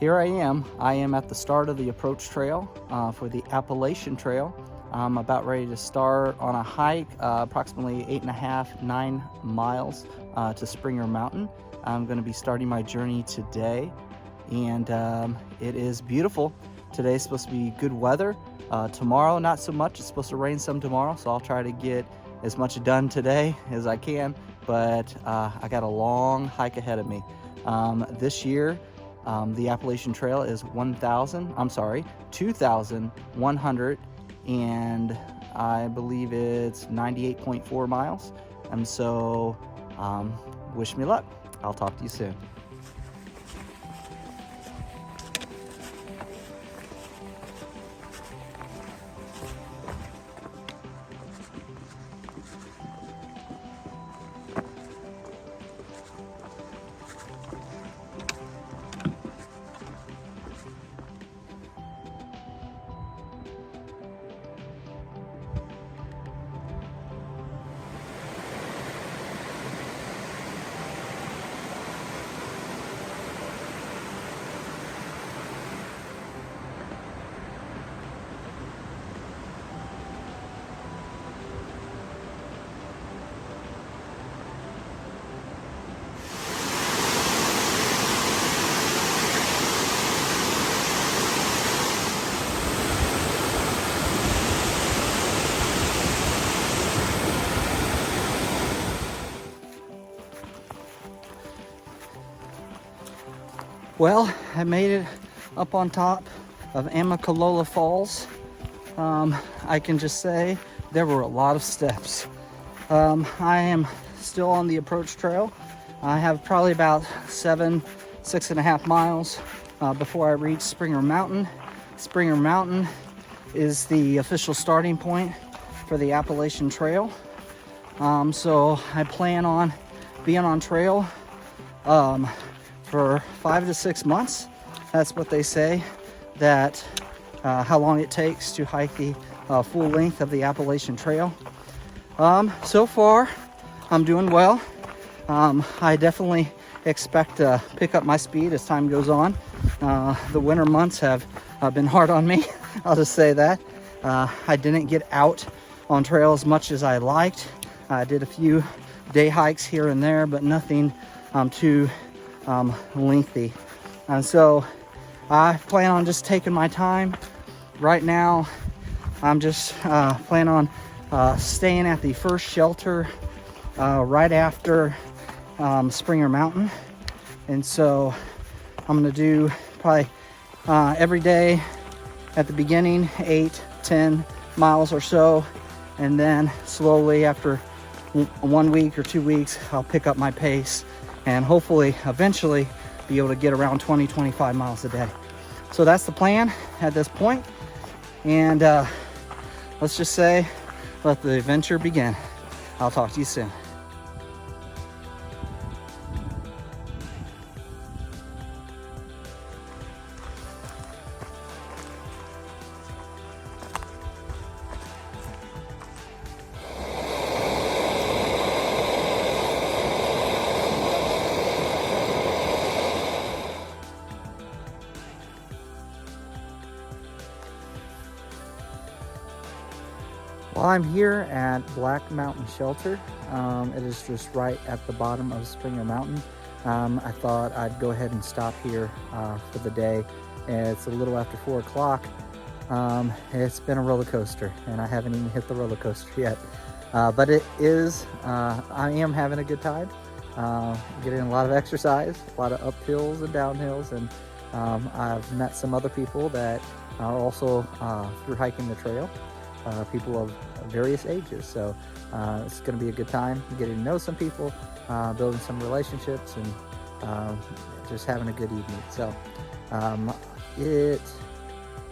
here I am at the start of the approach trail for the Appalachian Trail. I'm about ready to start on a hike, approximately 8.5, 9 miles to Springer Mountain. I'm going to be starting my journey today, and it is beautiful. Today's supposed to be good weather. Tomorrow, not so much. It's supposed to rain some tomorrow, so I'll try to get as much done today as I can, but I got a long hike ahead of me. This year, the Appalachian Trail is 2,100, and I believe it's 98.4 miles. And so, wish me luck. I'll talk to you soon. Well, I made it up on top of Amicalola Falls. I can just say there were a lot of steps. I am still on the approach trail. I have probably about 6.5 miles before I reach Springer Mountain. Springer Mountain is the official starting point for the Appalachian Trail. So I plan on being on trail for 5 to 6 months. That's what they say, that how long it takes to hike the full length of the Appalachian Trail. So far, I'm doing well. I definitely expect to pick up my speed as time goes on. The winter months have been hard on me. I'll just say that. I didn't get out on trail as much as I liked. I did a few day hikes here and there, but nothing too lengthy. And so I plan on just taking my time. Right now, I'm just planning on staying at the first shelter right after Springer Mountain. And so I'm going to do probably every day at the beginning, 8-10 miles or so. And then slowly after 1 week or 2 weeks, I'll pick up my pace and hopefully eventually be able to get around 20-25 miles a day. So that's the plan at this point. And let's just say, let the adventure begin. I'll talk to you soon. Well, I'm here at Black Mountain Shelter. It is just right at the bottom of Springer Mountain. I thought I'd go ahead and stop here for the day. It's a little after 4 o'clock. It's been a roller coaster, and I haven't even hit the roller coaster yet. But it is, I am having a good time. Getting a lot of exercise, a lot of uphills and downhills, and I've met some other people that are also through hiking the trail. People of various ages, so it's going to be a good time getting to know some people, building some relationships, and just having a good evening. So it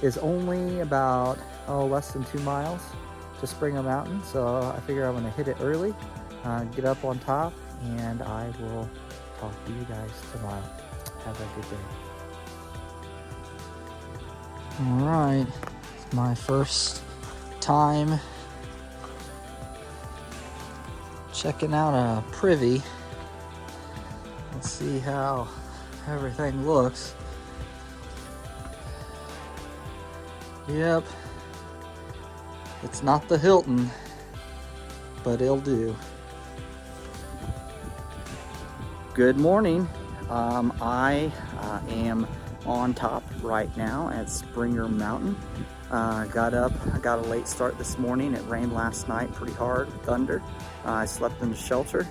is only about less than 2 miles to Springer Mountain, so I figure I'm going to hit it early, get up on top, and I will talk to you guys tomorrow. Have a good day. All right, it's my first time checking out a privy. Let's see how everything looks. Yep. It's not the Hilton, but it'll do. Good morning. I am on top right now at Springer Mountain. Got up, I got a late start this morning. It rained last night pretty hard, thunder. I slept in the shelter,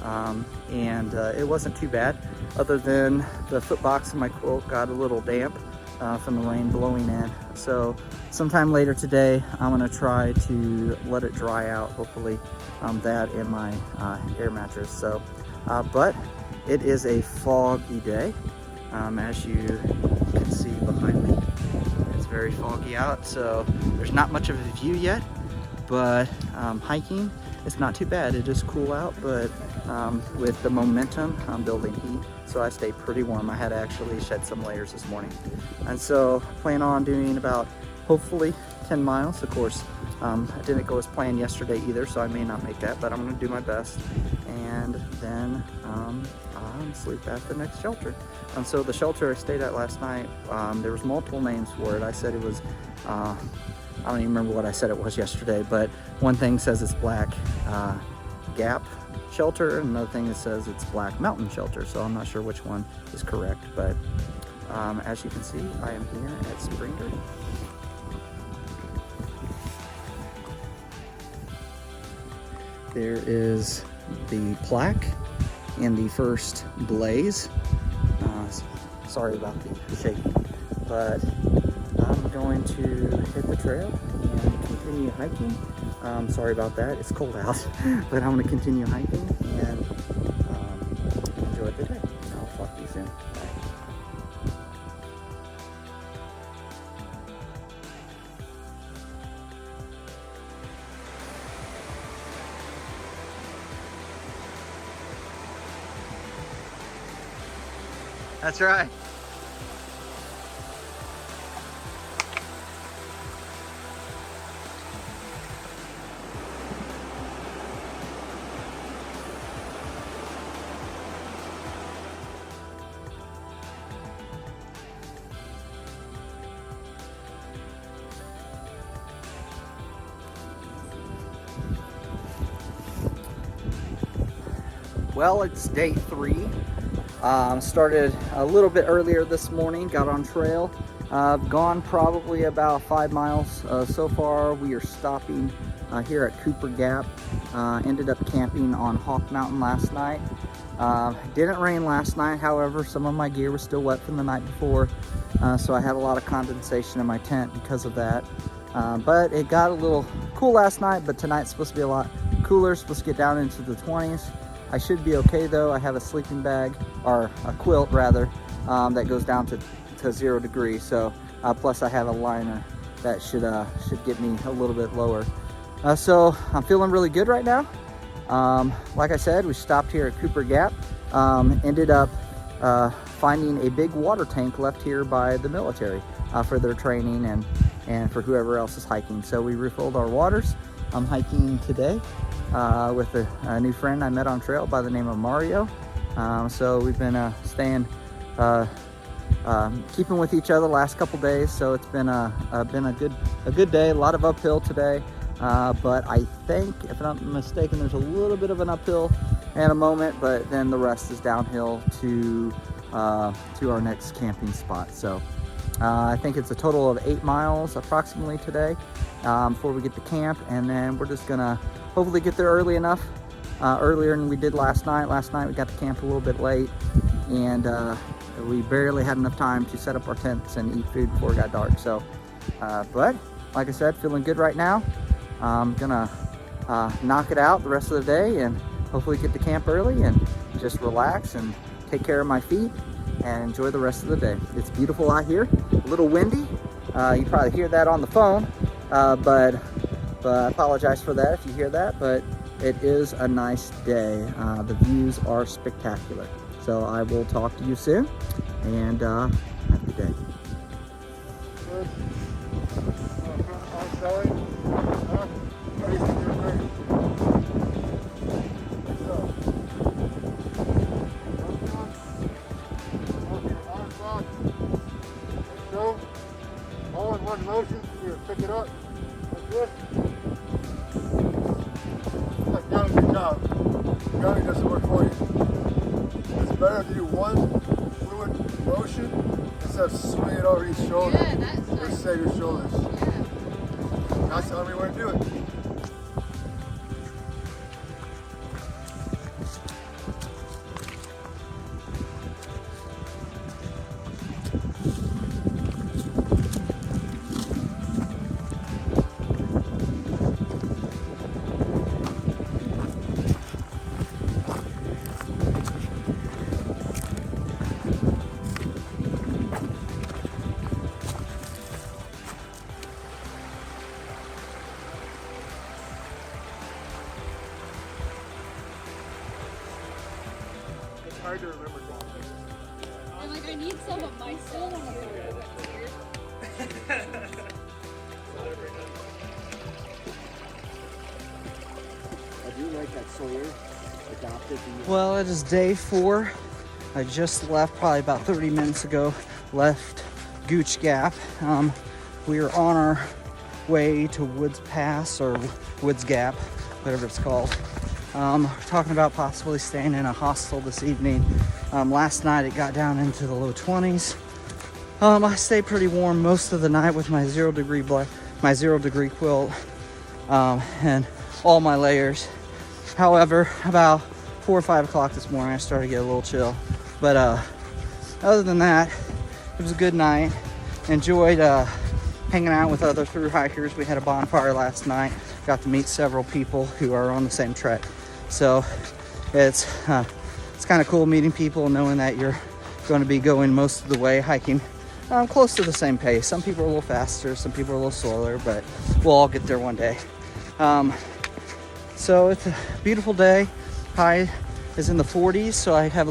and it wasn't too bad, other than the foot box of my quilt got a little damp from the rain blowing in. So sometime later today, I'm gonna try to let it dry out, hopefully that in my air mattress. So, but it is a foggy day, as you can see behind me. It's very foggy out, so there's not much of a view yet, but hiking, it's not too bad. It is cool out, but with the momentum, I'm building heat, so I stay pretty warm. I had to actually shed some layers this morning. And so I plan on doing about, hopefully, 10 miles. Of course, I didn't go as planned yesterday either, so I may not make that, but I'm gonna do my best. And then sleep at the next shelter. And so the shelter I stayed at last night, there was multiple names for it. I said it was, I don't even remember what I said it was yesterday, but one thing says it's Black Gap Shelter, and another thing that says it's Black Mountain Shelter, so I'm not sure which one is correct, but as you can see, I am here at Springer. There is the plaque and the first blaze. Sorry about the shaking, but I'm going to hit the trail and continue hiking. Sorry about that, it's cold out, but I'm going to continue hiking and enjoy the day. I'll talk to you soon. Bye. That's right. Well, it's day 3. Started a little bit earlier this morning, got on trail. I've gone probably about 5 miles so far. We are stopping here at Cooper Gap. Ended up camping on Hawk Mountain last night. Didn't rain last night, however, some of my gear was still wet from the night before, so I had a lot of condensation in my tent because of that. But it got a little cool last night, but tonight's supposed to be a lot cooler, supposed to get down into the 20s. I should be okay though. I have a sleeping bag, or a quilt rather, that goes down to 0 degrees. So plus I have a liner that should get me a little bit lower. So I'm feeling really good right now. Like I said, we stopped here at Cooper Gap. Ended up finding a big water tank left here by the military for their training and for whoever else is hiking. So we refilled our waters. I'm hiking today with a new friend I met on trail by the name of Mario. So we've been staying, keeping with each other the last couple days. So it's been a good day. A lot of uphill today, but I think, if I'm not mistaken, there's a little bit of an uphill in a moment, but then the rest is downhill to our next camping spot. So I think it's a total of 8 miles approximately today before we get to camp, and then we're just gonna hopefully get there early enough, earlier than we did last night. Last night we got to camp a little bit late, and we barely had enough time to set up our tents and eat food before it got dark. So, but like I said, feeling good right now. I'm gonna knock it out the rest of the day and hopefully get to camp early and just relax and take care of my feet and enjoy the rest of the day. It's beautiful out here, a little windy. You probably hear that on the phone, but I apologize for that if you hear that, but it is a nice day. The views are spectacular. So I will talk to you soon, and have a good day. All in one motion. gunning doesn't work for you. It's better to do one fluid motion instead of swinging it over each shoulder. Yeah, that's Or nice. save your shoulders. Yeah. That's the only way to do it. It's hard to remember golf. I'm like, I need some of myself here. I do like that Sawyer adopted the Well, it is day 4. I just left probably about 30 minutes ago. Left Gooch Gap. We are on our way to Woods Pass or Woods Gap, whatever it's called. We're talking about possibly staying in a hostel this evening. Last night it got down into the low 20s. I stayed pretty warm most of the night with my 0 degree quilt and all my layers. However, about 4 or 5 o'clock this morning I started to get a little chill. But other than that, it was a good night. Enjoyed hanging out with other thru-hikers. We had a bonfire last night. Got to meet several people who are on the same trek. So it's kind of cool meeting people and knowing that you're going to be going most of the way hiking close to the same pace. Some people are a little faster, some people are a little slower, but we'll all get there one day. So it's a beautiful day. High is in the 40s, so I have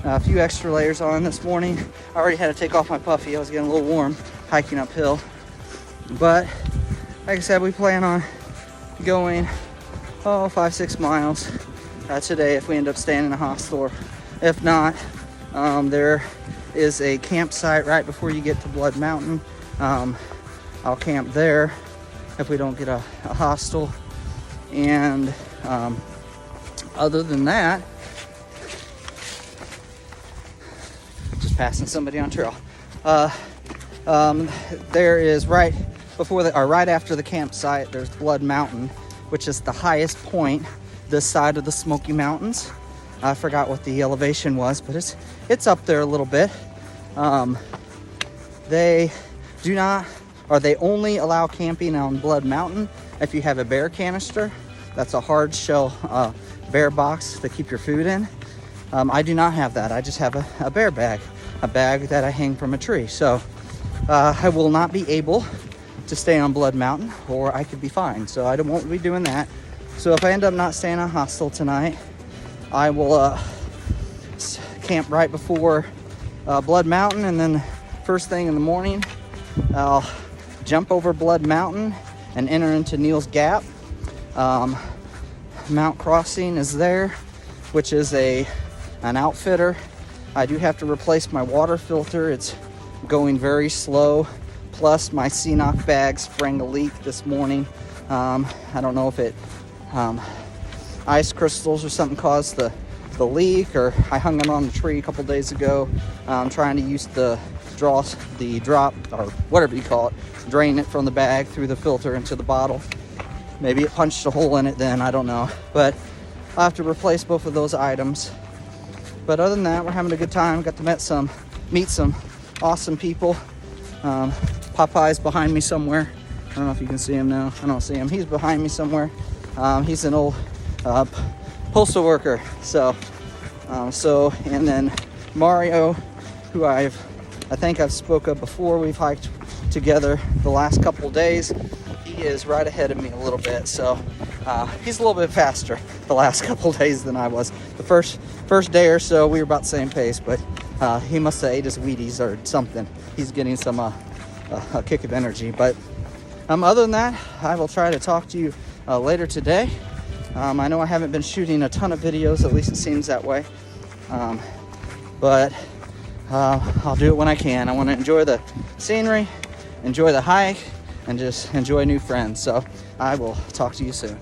a few extra layers on this morning. I already had to take off my puffy. I was getting a little warm hiking uphill. But like I said, we plan on going 5-6 miles today if we end up staying in a hostel. If not, there is a campsite right before you get to Blood Mountain. I'll camp there if we don't get a hostel. And other than that, just passing somebody on trail. There is right after the campsite, there's Blood Mountain, which is the highest point this side of the Smoky Mountains. I forgot what the elevation was, but it's up there a little bit. They only allow camping on Blood Mountain if you have a bear canister. That's a hard shell bear box to keep your food in. I do not have that. I just have a bear bag, a bag that I hang from a tree. So I will not be able to stay on Blood Mountain, or I could be fined. So I won't be doing that. So if I end up not staying on hostel tonight, I will camp right before Blood Mountain, and then first thing in the morning, I'll jump over Blood Mountain and enter into Neal's Gap. Mount Crossing is there, which is an outfitter. I do have to replace my water filter. It's going very slow. Plus my CNOC bag sprang a leak this morning. I don't know if it ice crystals or something caused the leak, or I hung it on the tree a couple days ago, trying to use the drop, or whatever you call it, drain it from the bag through the filter into the bottle. Maybe it punched a hole in it then, I don't know. But I'll have to replace both of those items. But other than that, we're having a good time. Got to meet some awesome people. Popeye's behind me somewhere. I don't know if you can see him now. I don't see him. He's behind me somewhere. He's an old postal worker. So and then Mario, who I think I've spoke of before. We've hiked together the last couple of days. He is right ahead of me a little bit, so he's a little bit faster the last couple of days than I was. The first day or so, we were about the same pace, but he must have ate his Wheaties or something. He's getting some a kick of energy. But other than that, I will try to talk to you later today. I know I haven't been shooting a ton of videos, at least it seems that way. But I'll do it when I can. I want to enjoy the scenery, enjoy the hike, and just enjoy new friends. So I will talk to you soon.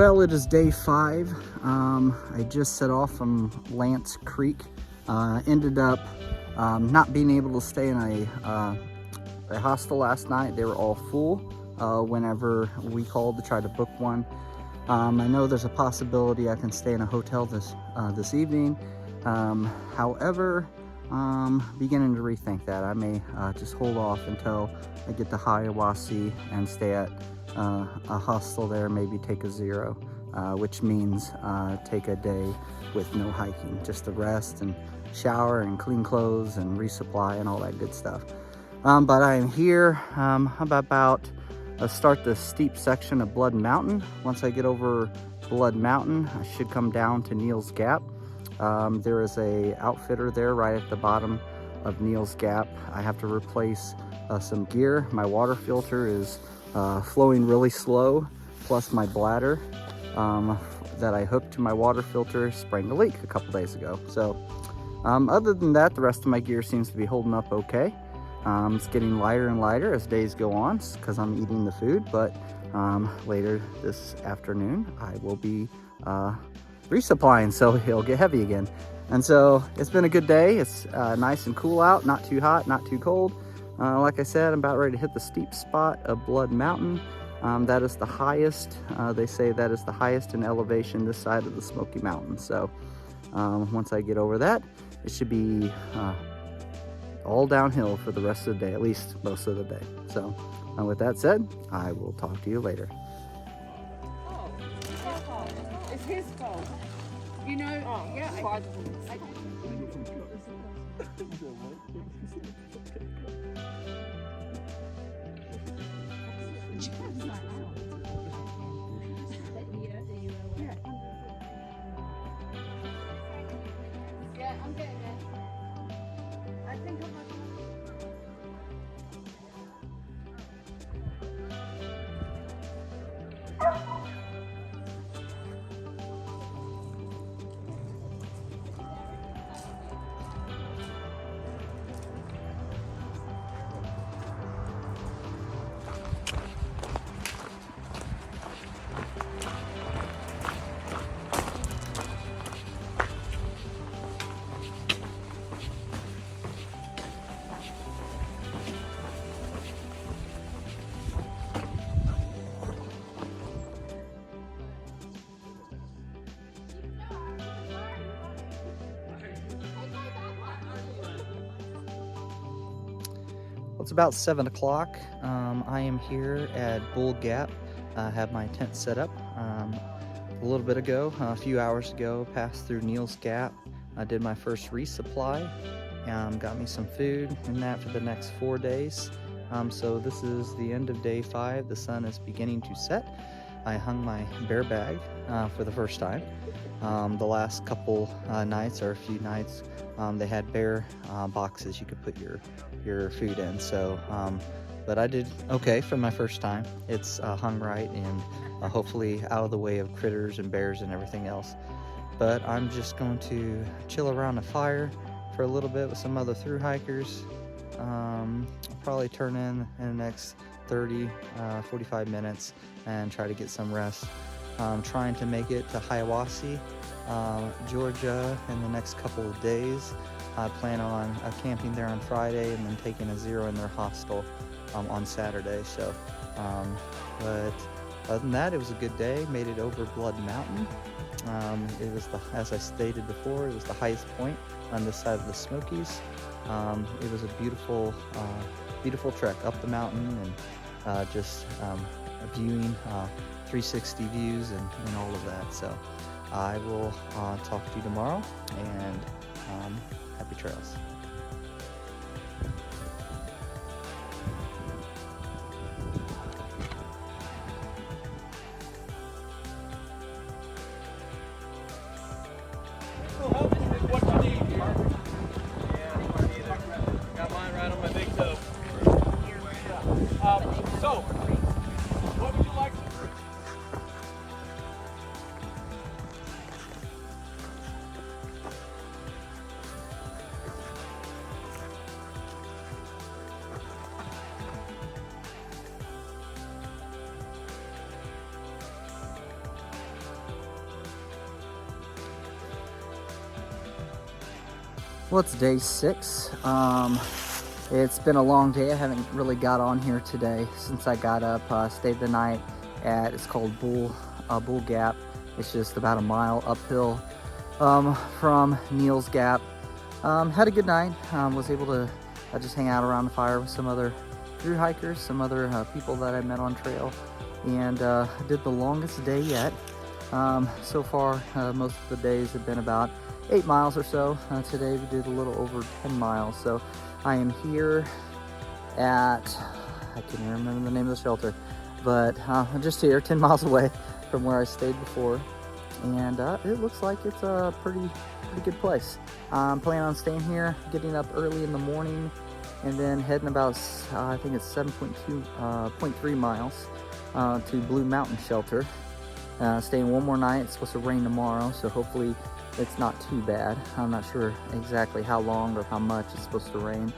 Well, it is day 5. I just set off from Lance Creek. Ended up not being able to stay in a hostel last night. They were all full whenever we called to try to book one. I know there's a possibility I can stay in a hotel this evening. However, beginning to rethink that. I may just hold off until I get to Hiawassee and stay at a hostel there, maybe take a 0, which means take a day with no hiking, just to rest and shower and clean clothes and resupply and all that good stuff. But I am here. I'm about to start the steep section of Blood Mountain. Once I get over Blood Mountain, I should come down to Neal's Gap. There is a outfitter there right at the bottom of Neal's Gap. I have to replace some gear. My water filter is flowing really slow, plus my bladder that I hooked to my water filter sprang a leak a couple days ago. So other than that, the rest of my gear seems to be holding up okay. It's getting lighter and lighter as days go on because I'm eating the food, but later this afternoon I will be resupplying, so it'll get heavy again. And so it's been a good day. It's nice and cool out, not too hot, not too cold. Like I said, I'm about ready to hit the steep spot of Blood Mountain. That is the highest, they say that is the highest in elevation this side of the Smoky Mountains. So once I get over that, it should be all downhill for the rest of the day, at least most of the day. So with that said, I will talk to you later. Oh, it's his fault. You know, yeah. Yeah, I'm getting it. I think I'm It's about 7 o'clock. I am here at Bull Gap. I have my tent set up. A little bit ago, a few hours ago, passed through Neal's Gap. I did my first resupply. Got me some food and that for the next 4 days. So this is the end of day 5. The sun is beginning to set. I hung my bear bag for the first time. The last couple nights, or a few nights, they had bear boxes you could put your food in. So, but I did okay for my first time. It's hung right and hopefully out of the way of critters and bears and everything else. But I'm just going to chill around the fire for a little bit with some other through hikers. I'll probably turn in the next 45 minutes and try to get some rest. I'm trying to make it to Hiawassee, Georgia in the next couple of days. I plan on camping there on Friday and then taking a 0 in their hostel on Saturday. So, but other than that, it was a good day. Made it over Blood Mountain. It was, as I stated before, it was the highest point on this side of the Smokies. It was a beautiful, beautiful trek up the mountain and just viewing 360 views and all of that. So I will talk to you tomorrow, and happy trails. Got mine right on my big toe. So, what would you like to do? Well, it's day 6. It's been a long day. I haven't really got on here today since I got up. Stayed the night at, it's called Bull Gap. It's just about a mile uphill from Neal's Gap. Had a good night. Was able to just hang out around the fire with some other through hikers, some other people that I met on trail, and did the longest day yet. So far, most of the days have been about 8 miles or so. Today we did a little over 10 miles. So I am here at, I can't even remember the name of the shelter, but I'm just here 10 miles away from where I stayed before. And it looks like it's a pretty good place. I'm planning on staying here, getting up early in the morning, and then heading about, I think it's 7.3 miles to Blue Mountain Shelter. Staying one more night. It's supposed to rain tomorrow, so hopefully it's not too bad. I'm not sure exactly how long or how much it's supposed to rain.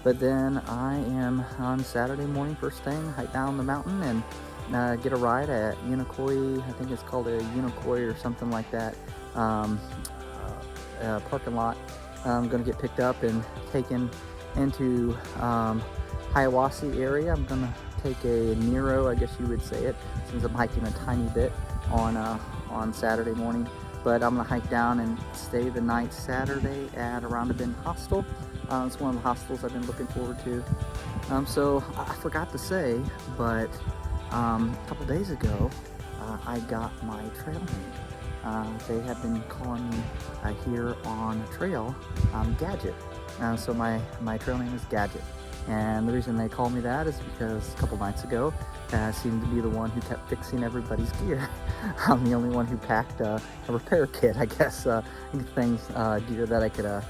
But then I am on Saturday morning first thing, hike down the mountain and get a ride at Unicoi. I think it's called a Unicoi or something like that. Parking lot. I'm going to get picked up and taken into Hiawassee area. I'm going to take a Nero, I guess you would say it, since I'm hiking a tiny bit on Saturday morning. But I'm going to hike down and stay the night Saturday at Around a Bend Hostel. It's one of the hostels I've been looking forward to. So I forgot to say, but a couple days ago, I got my trail name. They have been calling me here on the trail Gadget. So my trail name is Gadget. And the reason they call me that is because a couple nights ago, I seemed to be the one who kept fixing everybody's gear. I'm the only one who packed a repair kit, I guess, things, gear that I can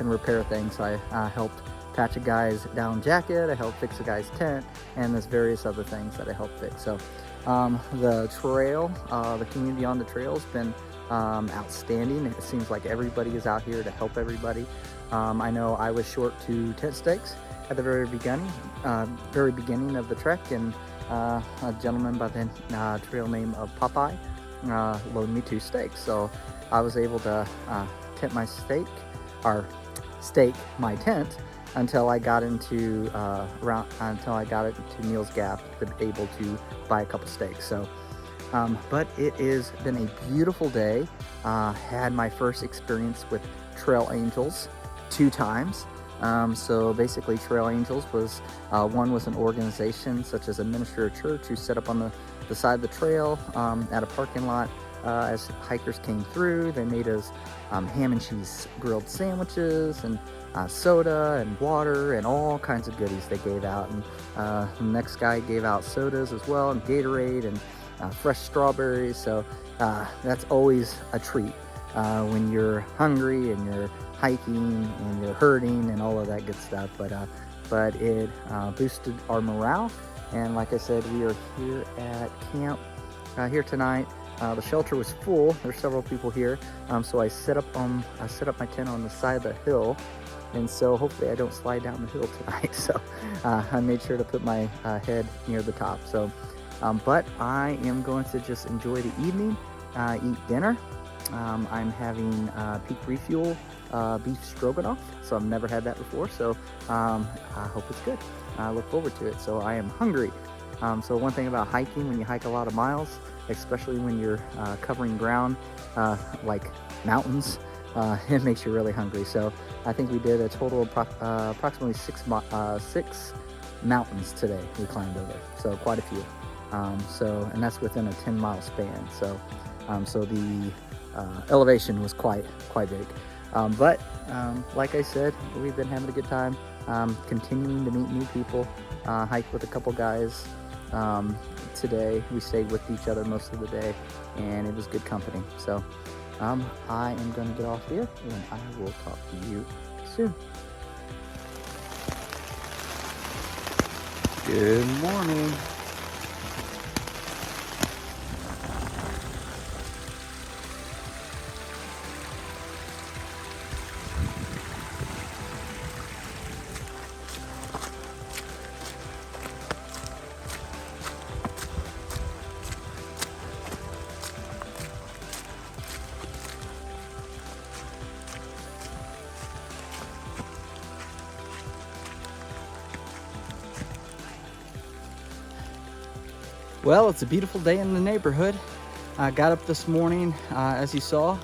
repair things. So I helped patch a guy's down jacket, I helped fix a guy's tent, and there's various other things that I helped fix. So the trail, the community on the trail has been outstanding. It seems like everybody is out here to help everybody. I know I was short 2 tent stakes at the very beginning of the trek, and a gentleman by the trail name of Popeye loaned me 2 stakes. So I was able to stake my tent until I got into Neal's Gap to be able to buy a couple stakes. So but it has been a beautiful day. Had my first experience with Trail Angels 2 times. So basically Trail Angels was, one was an organization such as a minister of church who set up on the side of the trail at a parking lot. As hikers came through, they made us ham and cheese grilled sandwiches and soda and water and all kinds of goodies they gave out. And the next guy gave out sodas as well, and Gatorade and fresh strawberries. So that's always a treat when you're hungry and you're hiking and you're hurting and all of that good stuff. But it boosted our morale. And like I said, we are here at camp here tonight. The shelter was full. There's several people here, so I set up my tent on the side of the hill, and so hopefully I don't slide down the hill tonight. So I made sure to put my head near the top. So, but I am going to just enjoy the evening, eat dinner. I'm having Peak Refuel beef stroganoff, so I've never had that before. So I hope it's good. I look forward to it. So I am hungry. So one thing about hiking, when you hike a lot of miles, especially when you're covering ground like mountains, it makes you really hungry. So I think we did a total of approximately 6 mountains today we climbed over, so quite a few. And that's within a 10-mile span. So the elevation was quite big. But like I said, we've been having a good time, continuing to meet new people, hike with a couple guys. Today we stayed with each other most of the day, and it was good company. So I am going to get off here, and I will talk to you soon. Good morning. Well, it's a beautiful day in the neighborhood. I got up this morning, as you saw,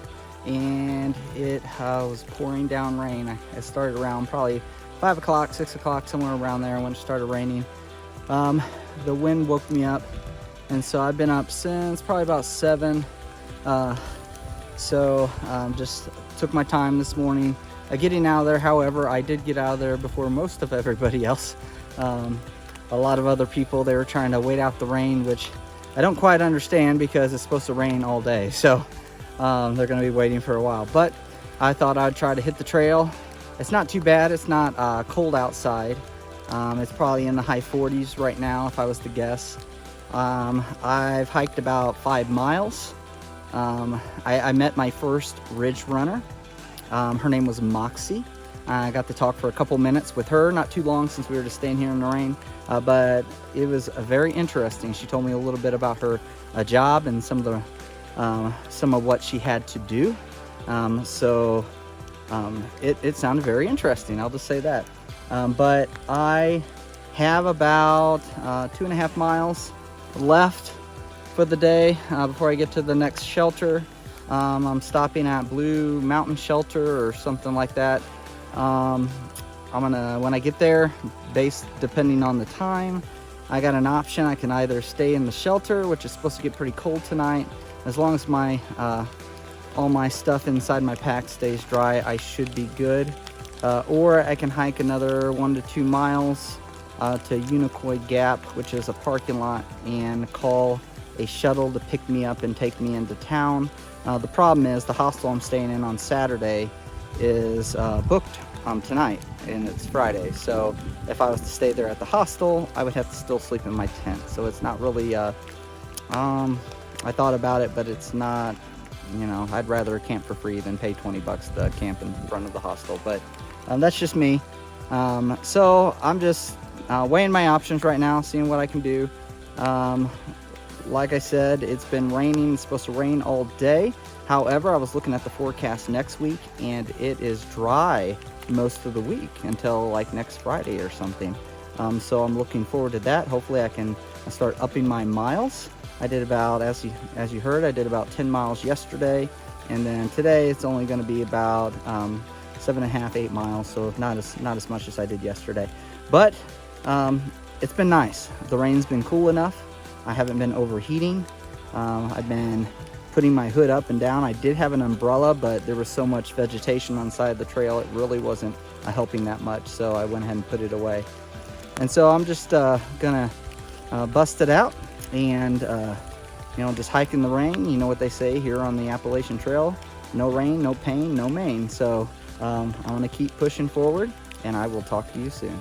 and it was pouring down rain. It started around probably 5 o'clock, 6 o'clock, somewhere around there when it started raining. The wind woke me up, and so I've been up since probably about 7. Just took my time this morning getting out of there. However, I did get out of there before most of everybody else. A lot of other people, they were trying to wait out the rain, which I don't quite understand because it's supposed to rain all day. So they're going to be waiting for a while. But I thought I'd try to hit the trail. It's not too bad. It's not cold outside. It's probably in the high 40s right now, if I was to guess. I've hiked about 5 miles. I met my first ridge runner. Her name was Moxie. I got to talk for a couple minutes with her, not too long since we were just staying here in the rain, but it was very interesting. She told me a little bit about her job and some of what she had to do. It sounded very interesting, I'll just say that. But I have about 2.5 miles left for the day before I get to the next shelter. I'm stopping at Blue Mountain Shelter or something like that. When I get there, depending on the time, I got an option. I can either stay in the shelter, which is supposed to get pretty cold tonight. As long as all my stuff inside my pack stays dry, I should be good. Or I can hike another 1 to 2 miles to Unicoi Gap, which is a parking lot, and call a shuttle to pick me up and take me into town. The problem is the hostel I'm staying in on Saturday is booked tonight, and it's Friday. So if I was to stay there at the hostel, I would have to still sleep in my tent. So it's not really, I thought about it, but it's not, I'd rather camp for free than pay 20 bucks to camp in front of the hostel. But that's just me. So I'm just weighing my options right now, seeing what I can do. Like I said, it's been raining. It's supposed to rain all day. However, I was looking at the forecast next week, and it is dry most of the week until like next Friday or something. So I'm looking forward to that. Hopefully I can start upping my miles. I did about, as you heard, I did about 10 miles yesterday, and then today it's only going to be about 7.5, 8 miles. So not as much as I did yesterday, but it's been nice. The rain's been cool enough. I haven't been overheating. I've been putting my hood up and down. I did have an umbrella, but there was so much vegetation on the side of the trail, it really wasn't helping that much. So I went ahead and put it away. And so I'm just gonna bust it out and just hike in the rain. You know what they say here on the Appalachian Trail: no rain, no pain, no main. So I'm gonna keep pushing forward, and I will talk to you soon.